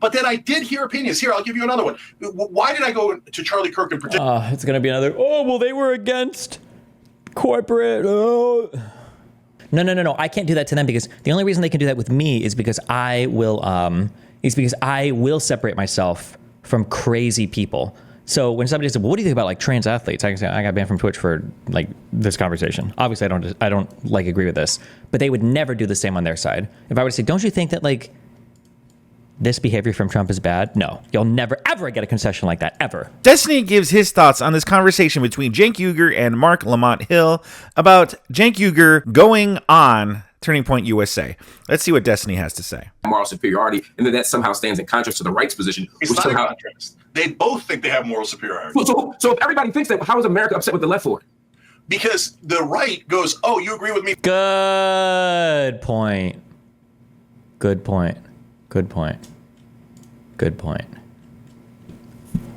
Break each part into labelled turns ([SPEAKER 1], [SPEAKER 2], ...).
[SPEAKER 1] But then I did hear opinions. Here, I'll give you another one. Why did I go to Charlie Kirk in particular?
[SPEAKER 2] It's going to be another, oh, well, they were against corporate. Oh. No. I can't do that to them because the only reason they can do that with me is because I will separate myself from crazy people. So when somebody says, well, what do you think about like trans athletes? I can say, I got banned from Twitch for like this conversation. Obviously I don't like agree with this, but they would never do the same on their side. If I were to say, don't you think that like this behavior from Trump is bad? No, you'll never ever get a concession like that, ever.
[SPEAKER 3] Destiny gives his thoughts on this conversation between Cenk Uygur and Mark Lamont Hill about Cenk Uygur going on Turning Point USA. Let's see what Destiny has to say.
[SPEAKER 4] Moral superiority, and then that somehow stands in contrast to the right's position.
[SPEAKER 1] It's not a contrast. They both think they have moral superiority.
[SPEAKER 4] So if everybody thinks that, how is America upset with the left for it?
[SPEAKER 1] Because the right goes, oh, you agree with me?
[SPEAKER 2] Good point.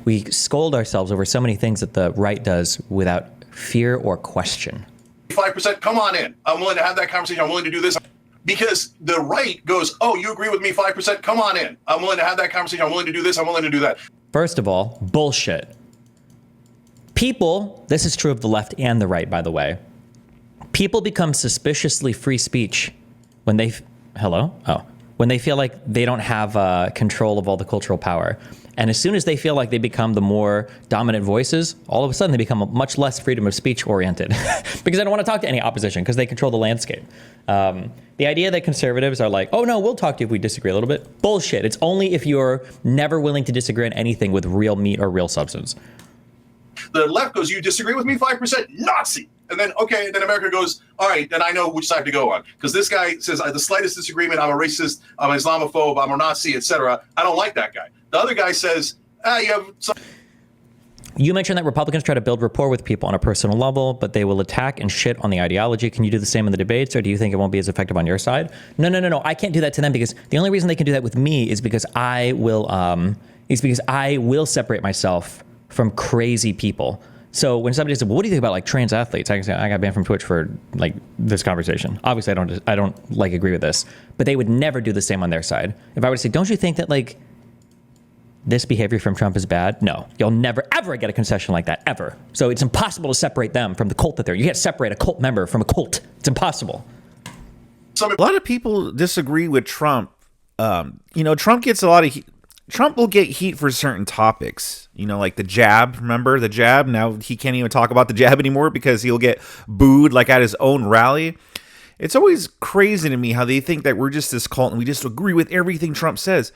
[SPEAKER 2] We scold ourselves over so many things that the right does without fear or question.
[SPEAKER 1] 5%, come on in. I'm willing to have that conversation. I'm willing to do this. Because the right goes, oh, you agree with me 5%, come on in. I'm willing to have that conversation. I'm willing to do this. I'm willing to do that.
[SPEAKER 2] First of all, bullshit. People, this is true of the left and the right, by the way. People become suspiciously free speech when they, when they feel like they don't have control of all the cultural power. And as soon as they feel like they become the more dominant voices, all of a sudden they become much less freedom of speech oriented because they don't want to talk to any opposition because they control the landscape. The idea that conservatives are like, oh no, we'll talk to you if we disagree a little bit. Bullshit. It's only if you're never willing to disagree on anything with real meat or real substance.
[SPEAKER 1] The left goes, you disagree with me 5%, Nazi. And then, okay, then America goes, all right, then I know which side to go on. Because this guy says, the slightest disagreement, I'm a racist, I'm an Islamophobe, I'm a Nazi, etc. I don't like that guy. The other guy says, you have some.
[SPEAKER 2] You mentioned that Republicans try to build rapport with people on a personal level, but they will attack and shit on the ideology. Can you do the same in the debates, or do you think it won't be as effective on your side? No. I can't do that to them because the only reason they can do that with me is because I will separate myself from crazy people. So when somebody says, well, what do you think about like trans athletes? I can say, I got banned from Twitch for like this conversation. Obviously I don't like agree with this, but they would never do the same on their side. If I were to say, don't you think that like this behavior from Trump is bad? No, you'll never ever get a concession like that, ever. So it's impossible to separate them from the cult that they're. You can't separate a cult member from a cult. It's impossible.
[SPEAKER 3] A lot of people disagree with Trump. Trump gets a lot of heat. Trump will get heat for certain topics, like the jab. Remember the jab? Now he can't even talk about the jab anymore because he'll get booed like at his own rally. It's always crazy to me how they think that we're just this cult and we just agree with everything Trump says.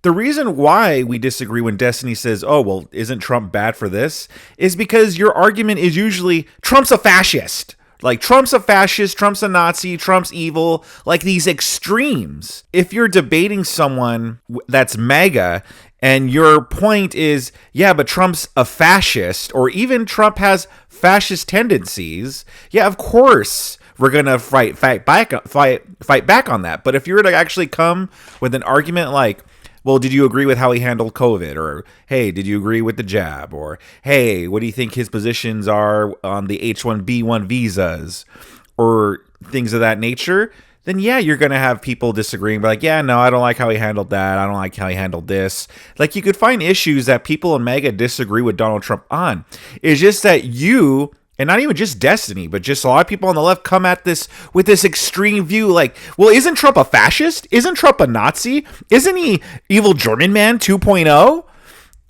[SPEAKER 3] The reason why we disagree when Destiny says, oh, well, isn't Trump bad for this? Is because your argument is usually Trump's a fascist. Like, Trump's a fascist, Trump's a Nazi, Trump's evil, like these extremes. If you're debating someone that's MAGA and your point is, yeah, but Trump's a fascist, or even Trump has fascist tendencies, yeah, of course we're going to fight back on that. But if you were to actually come with an argument like, well, did you agree with how he handled COVID? Or, hey, did you agree with the jab? Or, hey, what do you think his positions are on the H-1B1 visas? Or things of that nature. Then, yeah, you're going to have people disagreeing. But like, yeah, no, I don't like how he handled that. I don't like how he handled this. Like, you could find issues that people in MAGA disagree with Donald Trump on. It's just that you... And not even just Destiny, but just a lot of people on the left come at this with this extreme view like, well, isn't Trump a fascist? Isn't Trump a Nazi? Isn't he evil German man 2.0?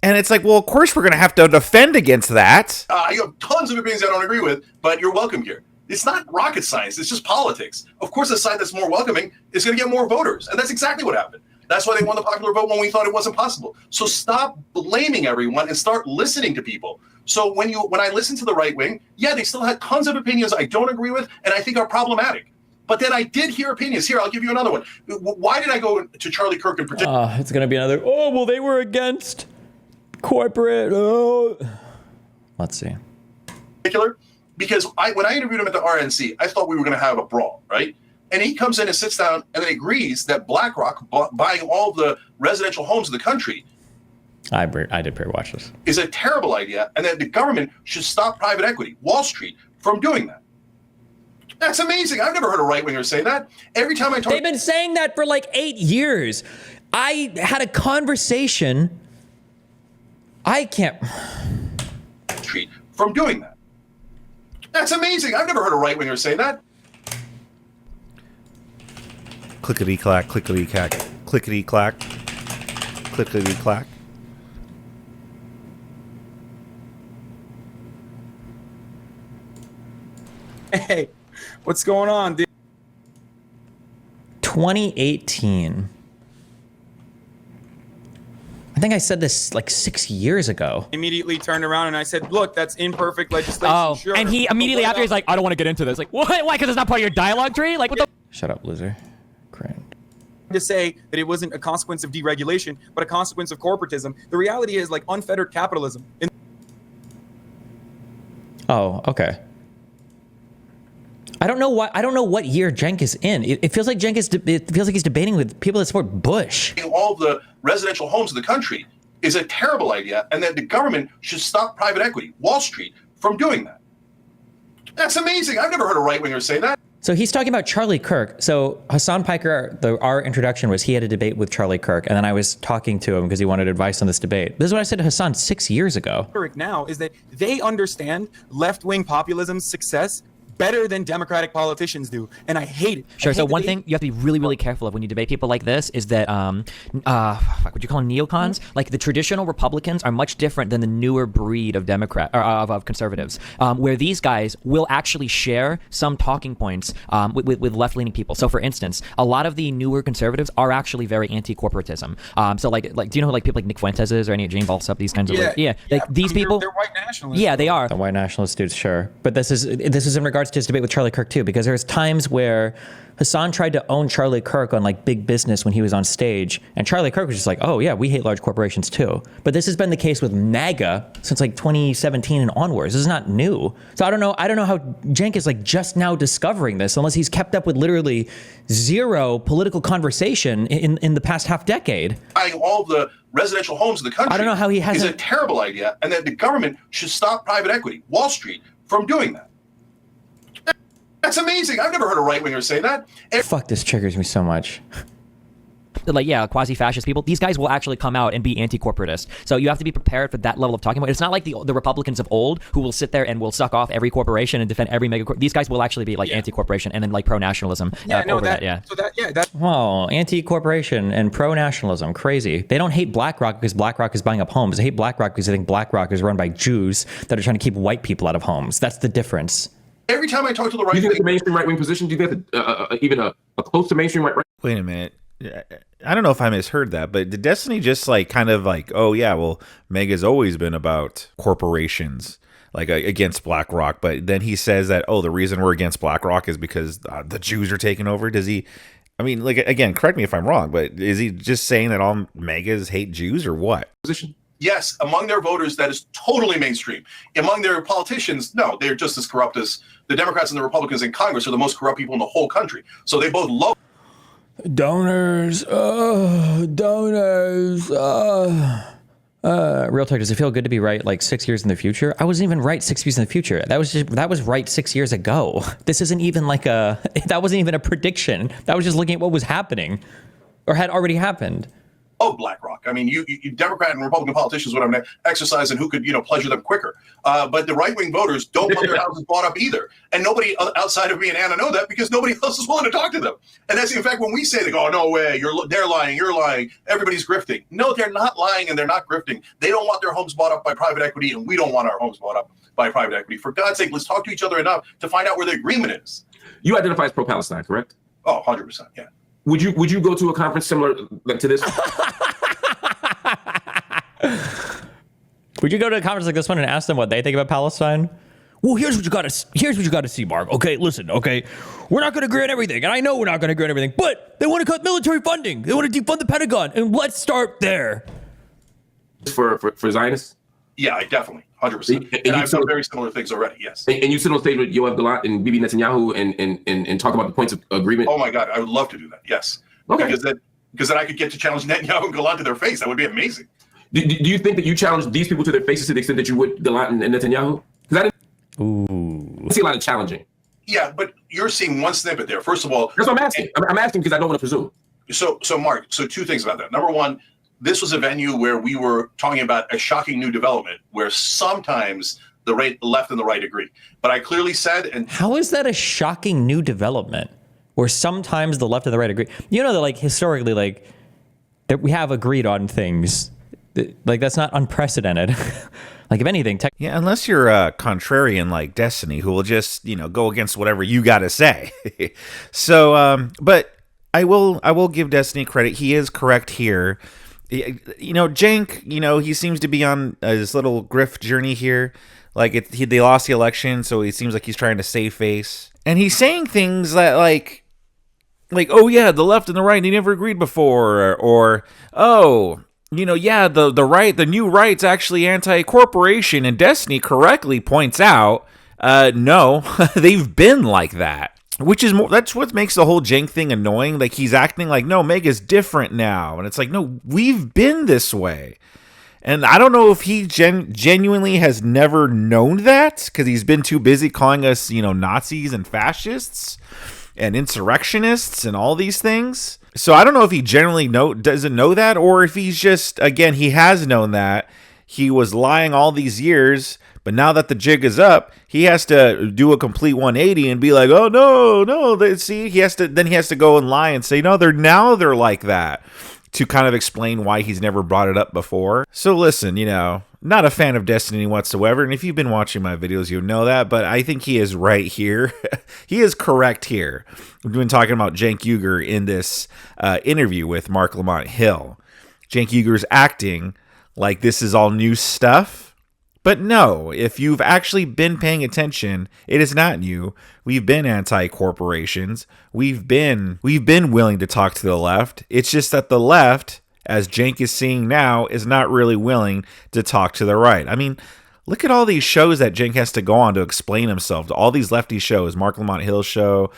[SPEAKER 3] And it's like, well, of course we're going to have to defend against that.
[SPEAKER 1] You have tons of opinions I don't agree with, but you're welcome here. It's not rocket science. It's just politics. Of course, the side that's more welcoming is going to get more voters. And that's exactly what happened. That's why they won the popular vote when we thought it wasn't possible. So stop blaming everyone and start listening to people. So when I listen to the right wing, yeah, they still had tons of opinions I don't agree with and I think are problematic. But then I did hear opinions. Here, I'll give you another one. Why did I go to Charlie Kirk in particular?
[SPEAKER 2] It's going to be another, oh, well, they were against corporate. Oh. Let's see.
[SPEAKER 1] Because when I interviewed him at the RNC, I thought we were going to have a brawl, right? And he comes in and sits down and then agrees that BlackRock buying all the residential homes in the country
[SPEAKER 2] I did pre-watch this.
[SPEAKER 1] Is a terrible idea, and that the government should stop private equity, Wall Street, from doing that. That's amazing. I've never heard a right-winger say that. Every time I talk...
[SPEAKER 2] They've been saying that for like 8 years. I had a conversation. I can't.
[SPEAKER 1] Treat from doing that. That's amazing. I've never heard a right-winger say that.
[SPEAKER 3] Clickety-clack, clickety-clack, clickety-clack, clickety-clack.
[SPEAKER 5] Hey, what's going on, dude?
[SPEAKER 2] 2018. I think I said this like 6 years ago.
[SPEAKER 5] Immediately turned around and I said, look, that's imperfect legislation.
[SPEAKER 6] Oh,
[SPEAKER 5] sure.
[SPEAKER 6] and he immediately after he's like, I don't want to get into this. Like, what? Why? Because it's not part of your dialogue tree? Like, what the?
[SPEAKER 2] Shut up, loser. Cringe.
[SPEAKER 5] to say that it wasn't a consequence of deregulation, but a consequence of corporatism. The reality is like unfettered capitalism.
[SPEAKER 2] Oh, okay. I don't know what year Cenk is in. It feels like it feels like he's debating with people that support Bush.
[SPEAKER 1] All of the residential homes in the country is a terrible idea, and that the government should stop private equity, Wall Street, from doing that. That's amazing. I've never heard a right-winger say that.
[SPEAKER 2] So he's talking about Charlie Kirk. So Hassan Piker, our introduction was he had a debate with Charlie Kirk, and then I was talking to him because he wanted advice on this debate. This is what I said to Hassan 6 years ago.
[SPEAKER 5] Now is that they understand left-wing populism's success better than Democratic politicians do, and I hate it.
[SPEAKER 6] Sure. So one thing you have to be really, really careful of when you debate people like this is that, what you call them, neocons? Like the traditional Republicans are much different than the newer breed of Democrat or of conservatives, where these guys will actually share some talking points with left-leaning people. So, for instance, a lot of the newer conservatives are actually very anti-corporatism. So, like, do you know who, like, people like Nick Fuentes is or any Jane Valsup, these kinds of these people?
[SPEAKER 5] They're white nationalists.
[SPEAKER 2] Yeah, they are. The white nationalist dudes, sure. But this is in regards to his debate with Charlie Kirk too, because there's times where Hassan tried to own Charlie Kirk on like big business when he was on stage, and Charlie Kirk was just like, oh yeah, we hate large corporations too. But this has been the case with MAGA since like 2017 and onwards. This is not new. So I don't know how Cenk is like just now discovering this, unless he's kept up with literally zero political conversation in the past half decade.
[SPEAKER 1] Buying all of the residential homes in the country,
[SPEAKER 2] I don't know how he has
[SPEAKER 1] is a terrible idea, and that the government should stop private equity, Wall Street, from doing that. That's amazing. I've never heard a right-winger say that.
[SPEAKER 2] Fuck, this triggers me so much.
[SPEAKER 6] Like, yeah, quasi-fascist people, these guys will actually come out and be anti-corporatist. So you have to be prepared for that level of talking about. It's not like the Republicans of old who will sit there and will suck off every corporation and defend every mega. These guys will actually be like anti-corporation and then like pro-nationalism.
[SPEAKER 2] Well, anti-corporation and pro-nationalism, crazy. They don't hate BlackRock because BlackRock is buying up homes. They hate BlackRock because they think BlackRock is run by Jews that are trying to keep white people out of homes. That's the difference.
[SPEAKER 1] Every time I talk to the right,
[SPEAKER 4] do you think that's a mainstream right-wing position? Do you think that even a close to mainstream right?
[SPEAKER 3] Wait a minute. I don't know if I misheard that, but did Destiny just like kind of like, oh yeah, well, Mega's always been about corporations, like against BlackRock, but then he says that, oh, the reason we're against BlackRock is because the Jews are taking over. Does he? I mean, like, again, correct me if I'm wrong, but is he just saying that all Megas hate Jews or what?
[SPEAKER 4] Position.
[SPEAKER 1] Yes, among their voters, that is totally mainstream. Among their politicians, no, they're just as corrupt as the Democrats and the Republicans in Congress are the most corrupt people in the whole country. So they both love
[SPEAKER 2] donors. Real talk, does it feel good to be right like 6 years in the future? I wasn't even right 6 years in the future. That was right 6 years ago. This isn't even like that wasn't even a prediction. That was just looking at what was happening or had already happened.
[SPEAKER 1] BlackRock. I mean, you Democrat and Republican politicians would have an exercise in who could, pleasure them quicker. But the right-wing voters don't want their houses bought up either. And nobody outside of me and Anna know that because nobody else is willing to talk to them. And that's, in fact, when we say, they go, oh, no way, they're lying, you're lying, everybody's grifting. No, they're not lying and they're not grifting. They don't want their homes bought up by private equity, and we don't want our homes bought up by private equity. For God's sake, let's talk to each other enough to find out where the agreement is.
[SPEAKER 4] You identify as pro-Palestine, correct?
[SPEAKER 1] Oh, 100%, yeah.
[SPEAKER 4] Would you go to a conference similar to this?
[SPEAKER 2] Would you go to a conference like this one and ask them what they think about Palestine? Well, here's what you got to see, Mark. Okay, listen. Okay, we're not going to agree on everything, and I know we're not going to agree on everything. But they want to cut military funding. They want to defund the Pentagon, and let's start there.
[SPEAKER 4] For Zionists?
[SPEAKER 1] Yeah, definitely, 100%. And I've done very similar things already. Yes.
[SPEAKER 4] And you sit on stage with Yoav Gallant and Bibi Netanyahu and talk about the points of agreement.
[SPEAKER 1] Oh my God, I would love to do that. Yes. Okay. Because then I could get to challenge Netanyahu and Gallant to their face. That would be amazing.
[SPEAKER 4] Do you think that you challenge these people to their faces to the extent that you would Gallant and Netanyahu? Because I didn't see a lot of challenging.
[SPEAKER 1] Yeah, but you're seeing one snippet there. First of all,
[SPEAKER 4] that's what I'm asking. I'm asking because I don't want to presume.
[SPEAKER 1] So Mark, so two things about that. Number one, this was a venue where we were talking about a shocking new development where sometimes the left and the right agree. But I clearly said, and
[SPEAKER 2] How is that a shocking new development where sometimes the left and the right agree? You know that like historically, like that we have agreed on things. Like that's not unprecedented. Like if anything,
[SPEAKER 3] Yeah, unless you're a contrarian like Destiny, who will just, go against whatever you got to say. So, but I will give Destiny credit. He is correct here. Cenk, he seems to be on his little grift journey here. Like they lost the election, so it seems like he's trying to save face, and he's saying things that like, oh yeah, the left and the right, they never agreed before, or oh, yeah, the right, the new right's actually anti-corporation, and Destiny correctly points out, no, they've been like that. Which is more, that's what makes the whole Cenk thing annoying. Like he's acting like, no, MAGA's different now. And it's like, no, we've been this way. And I don't know if he genuinely has never known that because he's been too busy calling us, Nazis and fascists and insurrectionists and all these things. So I don't know if he generally doesn't know that, or if he's just, again, he has known that. He was lying all these years, but now that the jig is up, he has to do a complete 180 and be like, oh no, see, he has to go and lie and say, no, they're like that, to kind of explain why he's never brought it up before. So listen, not a fan of Destiny whatsoever, and if you've been watching my videos, you'll know that, but I think he is right here. He is correct here. We've been talking about Cenk Uygur in this interview with Mark Lamont Hill. Cenk Uygur's acting like this is all new stuff. But no, if you've actually been paying attention, it is not new. We've been anti-corporations. We've been willing to talk to the left. It's just that the left, as Cenk is seeing now, is not really willing to talk to the right. I mean, look at all these shows that Cenk has to go on to explain himself. All these lefty shows, Mark Lamont Hill's show,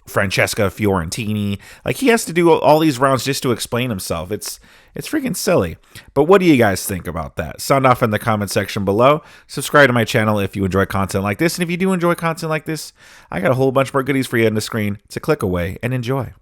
[SPEAKER 3] Francesca Fiorentini. Like he has to do all these rounds just to explain himself. It's freaking silly. But what do you guys think about that? Sound off in the comment section below. Subscribe to my channel if you enjoy content like this. And if you do enjoy content like this, I got a whole bunch more goodies for you on the screen to click away and enjoy.